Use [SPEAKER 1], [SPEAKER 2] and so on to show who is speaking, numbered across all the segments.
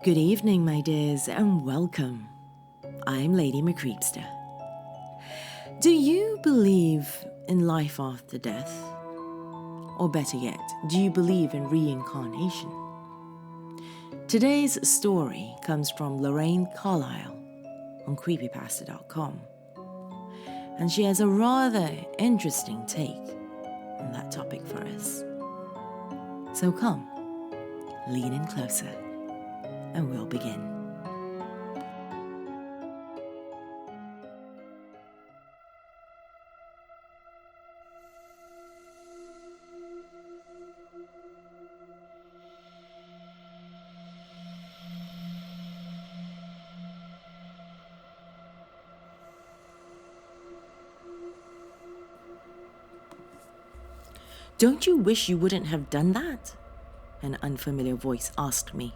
[SPEAKER 1] Good evening, my dears, and welcome. I'm Lady Creepypasta. Do you believe in life after death? Or better yet, do you believe in reincarnation? Today's story comes from Loraine Carlile on Creepypasta.com, and she has a rather interesting take on that topic for us. So come, lean in closer, and we'll begin. Don't you wish you wouldn't have done that? An unfamiliar voice asked me.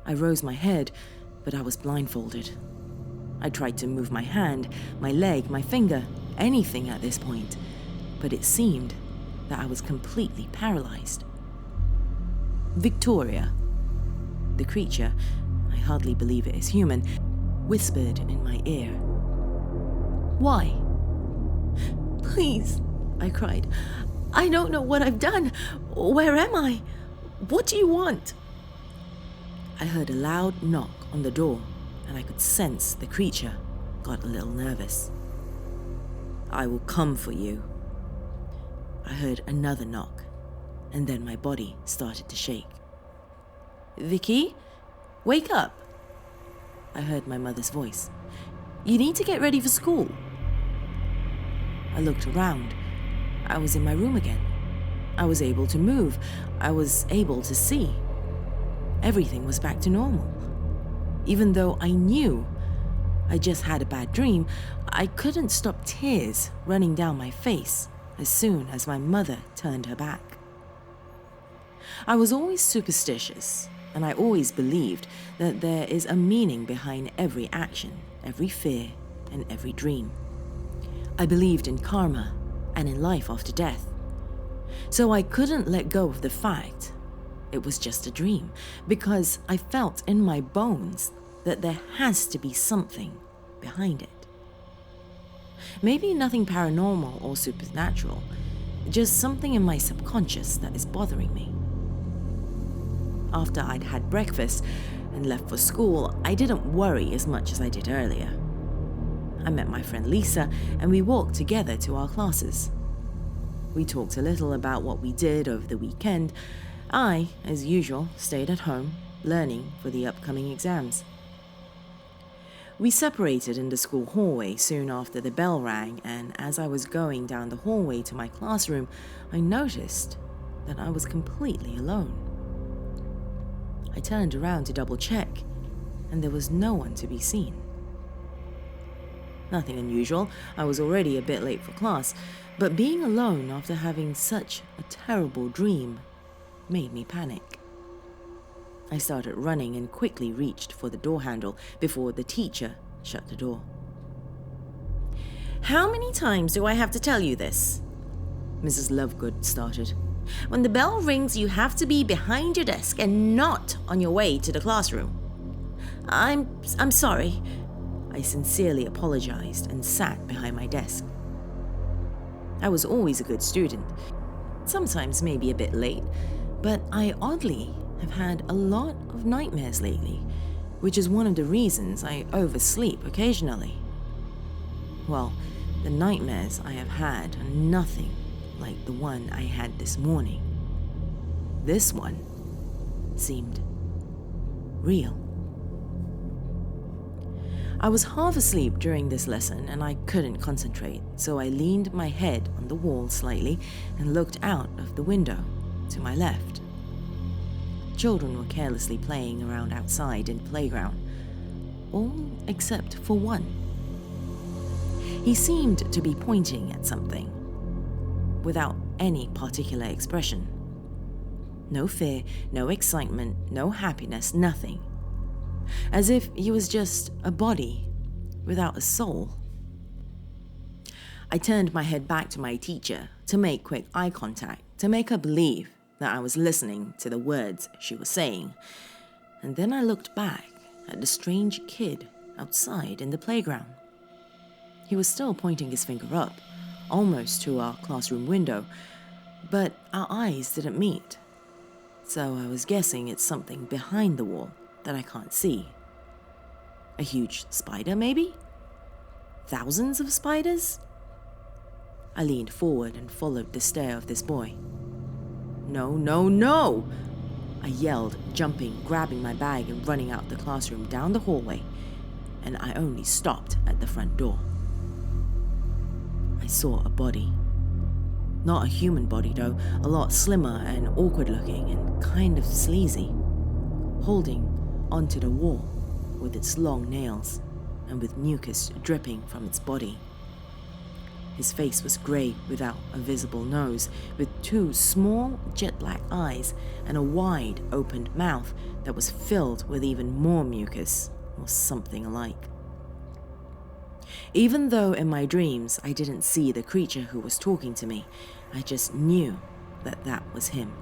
[SPEAKER 1] I rose my head, but I was blindfolded. I tried to move my hand, my leg, my finger, anything at this point, but it seemed that I was completely paralyzed. Victoria, the creature, I hardly believe it is human, whispered in my ear. Why? Please, I cried. I don't know what I've done. Where am I? What do you want? I heard a loud knock on the door, and I could sense the creature got a little nervous. I will come for you. I heard another knock, and then my body started to shake. Vicky, wake up. I heard my mother's voice. You need to get ready for school. I looked around. I was in my room again. I was able to move. I was able to see. Everything was back to normal. Even though I knew I just had a bad dream, I couldn't stop tears running down my face as soon as my mother turned her back. I was always superstitious, and I always believed that there is a meaning behind every action, every fear, and every dream. I believed in karma and in life after death. So I couldn't let go of the fact it was just a dream, because I felt in my bones that there has to be something behind it. Maybe nothing paranormal or supernatural, just something in my subconscious that is bothering me. After I'd had breakfast and left for school, I didn't worry as much as I did earlier. I met my friend Lisa, and we walked together to our classes. We talked a little about what we did over the weekend. I, as usual, stayed at home, learning for the upcoming exams. We separated in the school hallway soon after the bell rang, and as I was going down the hallway to my classroom, I noticed that I was completely alone. I turned around to double check, and there was no one to be seen. Nothing unusual. I was already a bit late for class, but being alone after having such a terrible dream made me panic. I started running and quickly reached for the door handle before the teacher shut the door. How many times do I have to tell you this? Mrs. Lovegood started. When the bell rings, you have to be behind your desk and not on your way to the classroom. I'm sorry. I sincerely apologized and sat behind my desk. I was always a good student, sometimes maybe a bit late, but I oddly have had a lot of nightmares lately, which is one of the reasons I oversleep occasionally. Well, the nightmares I have had are nothing like the one I had this morning. This one seemed real. I was half asleep during this lesson and I couldn't concentrate, so I leaned my head on the wall slightly and looked out of the window to my left. Children were carelessly playing around outside in the playground, all except for one. He seemed to be pointing at something, without any particular expression. No fear, no excitement, no happiness, nothing. As if he was just a body without a soul. I turned my head back to my teacher to make quick eye contact, to make her believe that I was listening to the words she was saying. And then I looked back at the strange kid outside in the playground. He was still pointing his finger up, almost to our classroom window, but our eyes didn't meet. So I was guessing it's something behind the wall that I can't see. A huge spider, maybe? Thousands of spiders? I leaned forward and followed the stare of this boy. No, no, no! I yelled, jumping, grabbing my bag and running out the classroom down the hallway, and I only stopped at the front door. I saw a body. Not a human body though, a lot slimmer and awkward looking and kind of sleazy, holding onto the wall with its long nails and with mucus dripping from its body. His face was grey without a visible nose, with two small jet-black eyes and a wide opened mouth that was filled with even more mucus or something alike. Even though in my dreams I didn't see the creature who was talking to me, I just knew that that was him.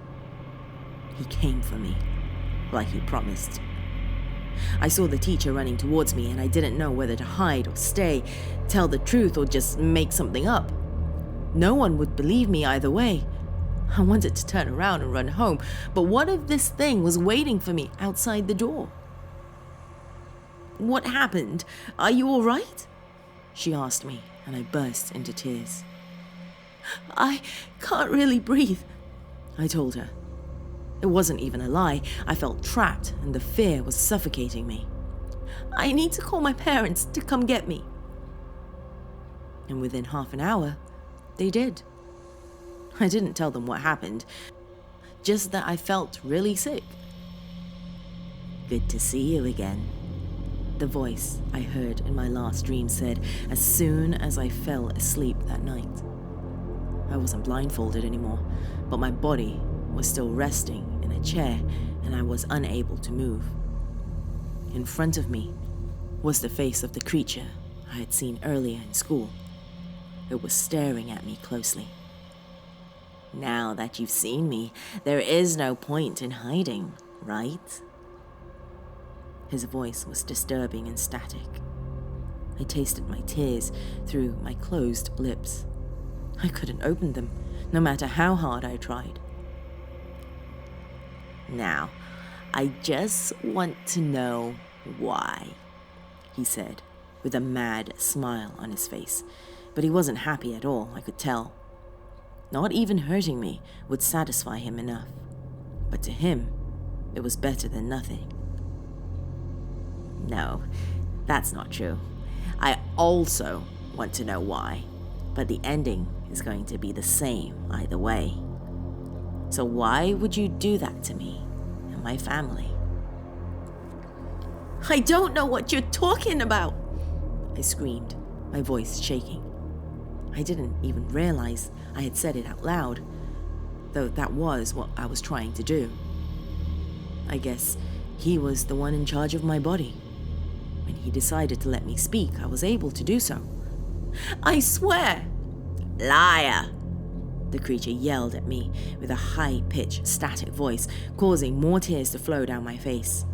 [SPEAKER 1] He came for me, like he promised. I saw the teacher running towards me and I didn't know whether to hide or stay, tell the truth or just make something up. No one would believe me either way. I wanted to turn around and run home, but what if this thing was waiting for me outside the door? "What happened? Are you all right?" she asked me, and I burst into tears. "I can't really breathe," I told her. It wasn't even a lie. I felt trapped and the fear was suffocating me. "I need to call my parents to come get me." And within half an hour, they did. I didn't tell them what happened, just that I felt really sick. "Good to see you again," the voice I heard in my last dream said as soon as I fell asleep that night. I wasn't blindfolded anymore, but my body was still resting in a chair and I was unable to move. In front of me was the face of the creature I had seen earlier in school. It was staring at me closely. "Now that you've seen me, there is no point in hiding, right?" His voice was disturbing and static. I tasted my tears through my closed lips. I couldn't open them, no matter how hard I tried. "Now, I just want to know why," he said, with a mad smile on his face. But he wasn't happy at all, I could tell. Not even hurting me would satisfy him enough. But to him, it was better than nothing. "No, that's not true. I also want to know why, but the ending is going to be the same either way. So why would you do that to me and my family?" "I don't know what you're talking about," I screamed, my voice shaking. I didn't even realize I had said it out loud, though that was what I was trying to do. I guess he was the one in charge of my body. When he decided to let me speak, I was able to do so. "I swear!" "Liar!" the creature yelled at me with a high-pitched, static voice, causing more tears to flow down my face.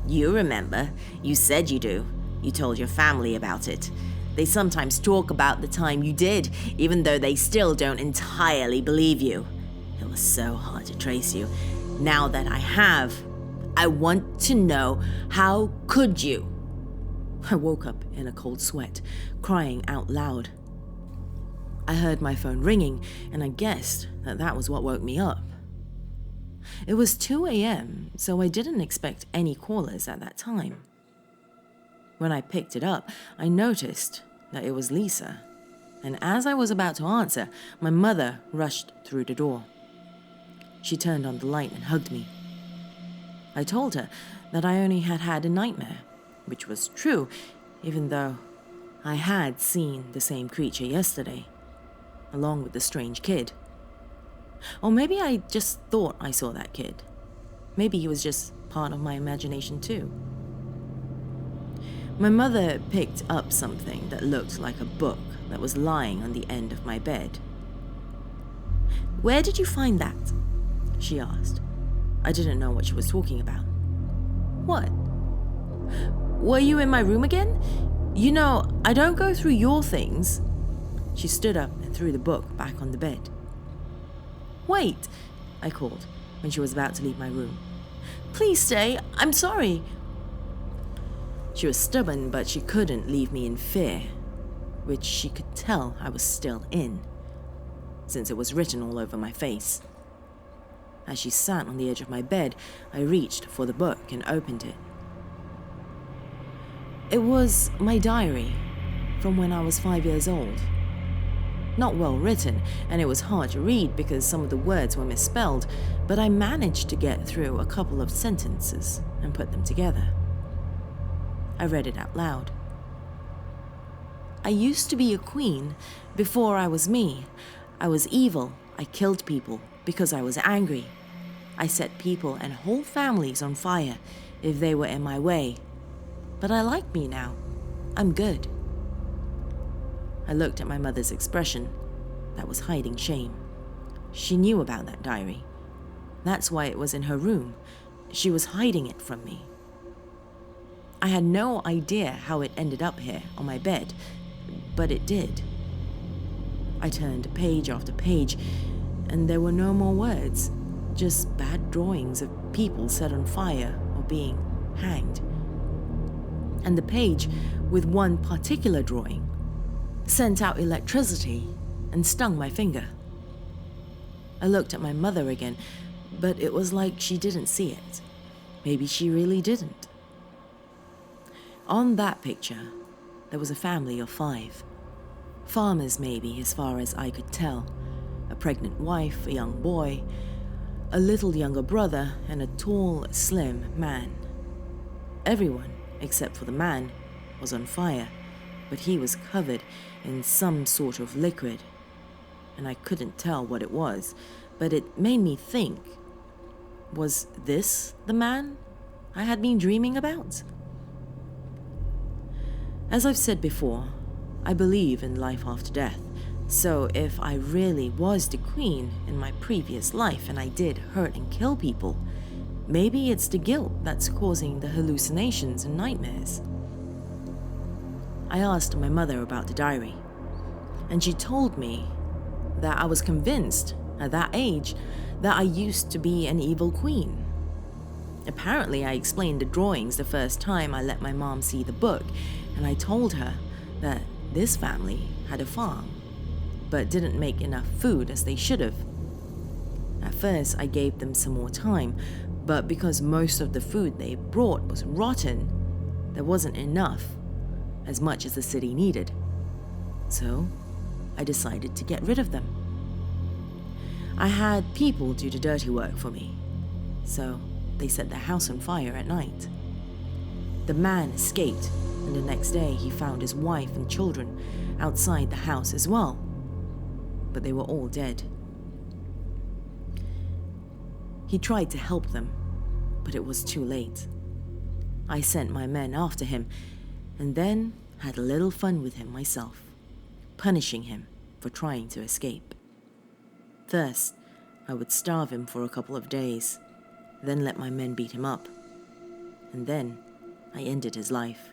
[SPEAKER 1] "You remember, you said you do. You told your family about it. They sometimes talk about the time you did, even though they still don't entirely believe you. It was so hard to trace you. Now that I have, I want to know, how could you?" I woke up in a cold sweat, crying out loud. I heard my phone ringing, and I guessed that that was what woke me up. It was 2 a.m., so I didn't expect any callers at that time. When I picked it up, I noticed that it was Lisa, and as I was about to answer, my mother rushed through the door. She turned on the light and hugged me. I told her that I only had had a nightmare, which was true, even though I had seen the same creature yesterday, along with the strange kid. Or maybe I just thought I saw that kid. Maybe he was just part of my imagination too. My mother picked up something that looked like a book that was lying on the end of my bed. "Where did you find that?" she asked. I didn't know what she was talking about. What? Were you in my room again? You know, I don't go through your things. She stood up and threw the book back on the bed. Wait, I called when she was about to leave my room. Please stay, I'm sorry. She was stubborn, but she couldn't leave me in fear, which she could tell I was still in, since it was written all over my face. As she sat on the edge of my bed, I reached for the book and opened it. It was my diary from when I was 5 years old. Not well written, and it was hard to read because some of the words were misspelled, but I managed to get through a couple of sentences and put them together. I read it out loud. I used to be a queen before I was me. I was evil. I killed people because I was angry. I set people and whole families on fire if they were in my way. But I like me now. I'm good. I looked at my mother's expression that was hiding shame. She knew about that diary. That's why it was in her room. She was hiding it from me. I had no idea how it ended up here on my bed, but it did. I turned page after page, and there were no more words, just bad drawings of people set on fire or being hanged. And the page with one particular drawing sent out electricity and stung my finger. I looked at my mother again, but it was like she didn't see it. Maybe she really didn't. On that picture, there was a family of 5. Farmers, maybe, as far as I could tell. A pregnant wife, a young boy, a little younger brother, and a tall, slim man. Everyone, except for the man, was on fire, but he was covered in some sort of liquid, and I couldn't tell what it was, but it made me think, was this the man I had been dreaming about? As I've said before, I believe in life after death, so if I really was the queen in my previous life and I did hurt and kill people, maybe it's the guilt that's causing the hallucinations and nightmares. I asked my mother about the diary, and she told me that I was convinced at that age that I used to be an evil queen. Apparently, I explained the drawings the first time I let my mom see the book, and I told her that this family had a farm, but didn't make enough food as they should have. At first, I gave them some more time, but because most of the food they brought was rotten, there wasn't enough, as much as the city needed. So, I decided to get rid of them. I had people do the dirty work for me, so they set their house on fire at night. The man escaped, and the next day he found his wife and children outside the house as well, but they were all dead. He tried to help them, but it was too late. I sent my men after him, and then had a little fun with him myself, punishing him for trying to escape. First, I would starve him for a couple of days, then let my men beat him up. And then I ended his life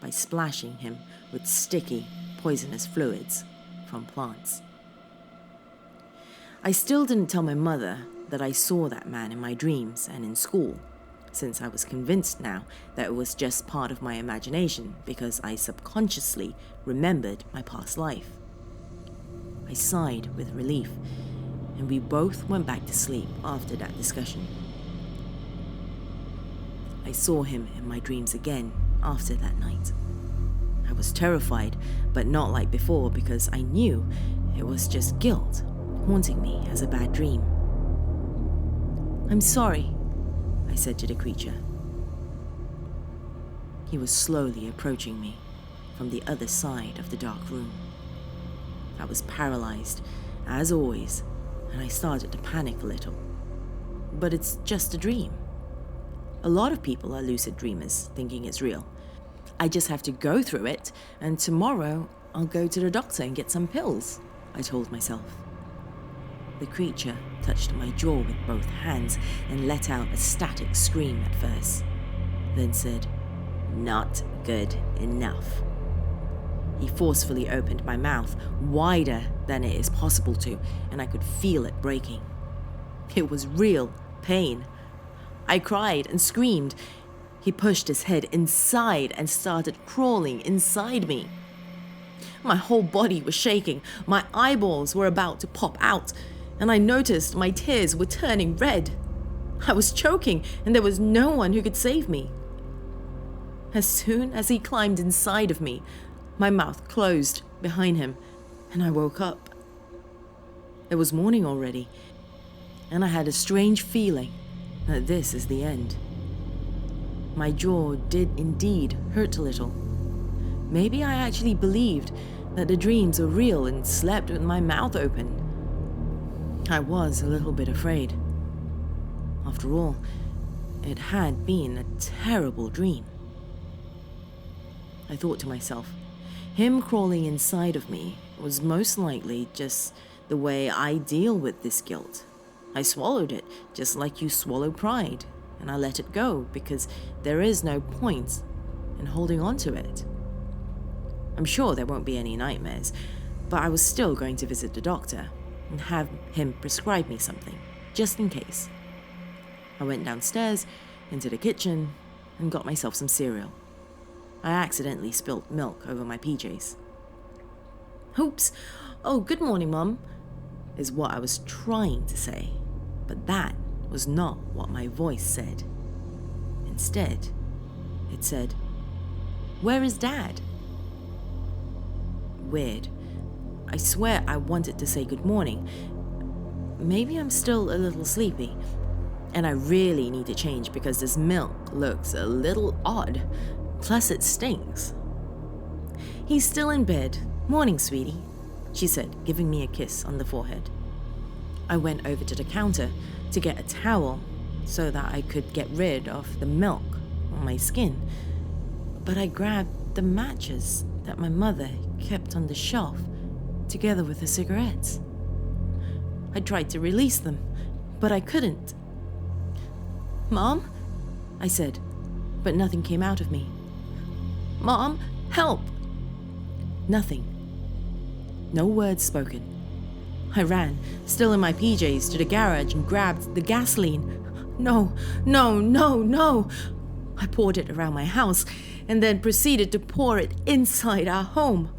[SPEAKER 1] by splashing him with sticky, poisonous fluids from plants. I still didn't tell my mother that I saw that man in my dreams and in school, since I was convinced now that it was just part of my imagination because I subconsciously remembered my past life. I sighed with relief, and we both went back to sleep after that discussion. I saw him in my dreams again after that night. I was terrified, but not like before because I knew it was just guilt haunting me as a bad dream. "I'm sorry," I said to the creature. He was slowly approaching me from the other side of the dark room. I was paralyzed, as always, and I started to panic a little. But it's just a dream. A lot of people are lucid dreamers, thinking it's real. I just have to go through it, and tomorrow I'll go to the doctor and get some pills, I told myself. The creature touched my jaw with both hands and let out a static scream at first. then said, "Not good enough." He forcefully opened my mouth wider than it is possible to, and I could feel it breaking. It was real pain. I cried and screamed. He pushed his head inside and started crawling inside me. My whole body was shaking. My eyeballs were about to pop out, and I noticed my tears were turning red. I was choking, and there was no one who could save me. As soon as he climbed inside of me, my mouth closed behind him, and I woke up. It was morning already, and I had a strange feeling that this is the end. My jaw did indeed hurt a little. Maybe I actually believed that the dreams were real and slept with my mouth open. I was a little bit afraid. After all, it had been a terrible dream. I thought to myself, him crawling inside of me was most likely just the way I deal with this guilt. I swallowed it, just like you swallow pride, and I let it go because there is no point in holding on to it. I'm sure there won't be any nightmares, but I was still going to visit the doctor and have him prescribe me something, just in case. I went downstairs into the kitchen and got myself some cereal. I accidentally spilt milk over my PJs. "Oops. Oh, good morning, Mum," is what I was trying to say, but that was not what my voice said. Instead, it said, "Where is Dad?" Weird. I swear I wanted to say good morning. Maybe I'm still a little sleepy, and I really need to change because this milk looks a little odd, plus it stinks. "He's still in bed. Morning, sweetie," she said, giving me a kiss on the forehead. I went over to the counter to get a towel so that I could get rid of the milk on my skin, but I grabbed the matches that my mother kept on the shelf together with the cigarettes. I tried to release them, but I couldn't. "Mom?" I said, but nothing came out of me. "Mom, help!" Nothing. No words spoken. I ran, still in my PJs, to the garage and grabbed the gasoline. No. I poured it around my house and then proceeded to pour it inside our home.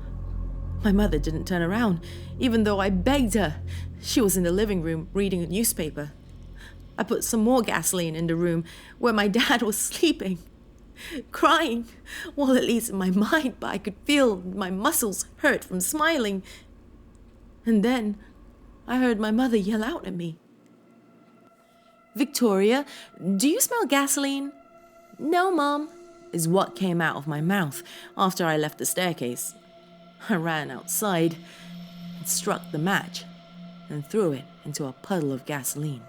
[SPEAKER 1] My mother didn't turn around, even though I begged her. She was in the living room reading a newspaper. I put some more gasoline in the room where my dad was sleeping, crying, well, at least in my mind, but I could feel my muscles hurt from smiling. And then I heard my mother yell out at me. "Victoria, do you smell gasoline?" "No, Mom," is what came out of my mouth after I left the staircase. I ran outside and struck the match and threw it into a puddle of gasoline.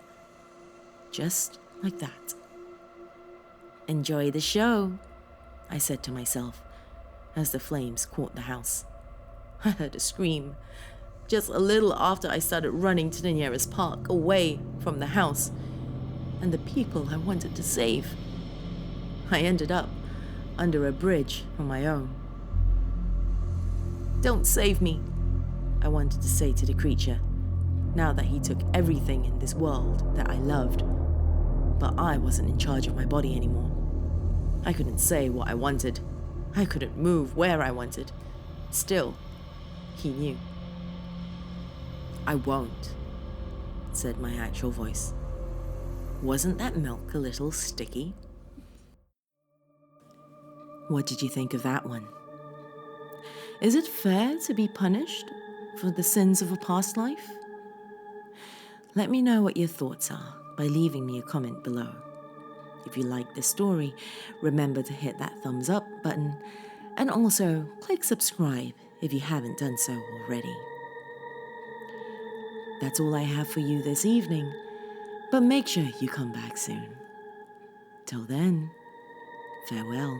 [SPEAKER 1] Just like that. "Enjoy the show," I said to myself as the flames caught the house. I heard a scream just a little after I started running to the nearest park away from the house and the people I wanted to save. I ended up under a bridge on my own. "Don't save me," I wanted to say to the creature, now that he took everything in this world that I loved. But I wasn't in charge of my body anymore. I couldn't say what I wanted. I couldn't move where I wanted. Still, he knew. "I won't," said my actual voice. Wasn't that milk a little sticky? What did you think of that one? Is it fair to be punished for the sins of a past life? Let me know what your thoughts are by leaving me a comment below. If you like this story, remember to hit that thumbs up button and also click subscribe if you haven't done so already. That's all I have for you this evening, but make sure you come back soon. Till then, farewell.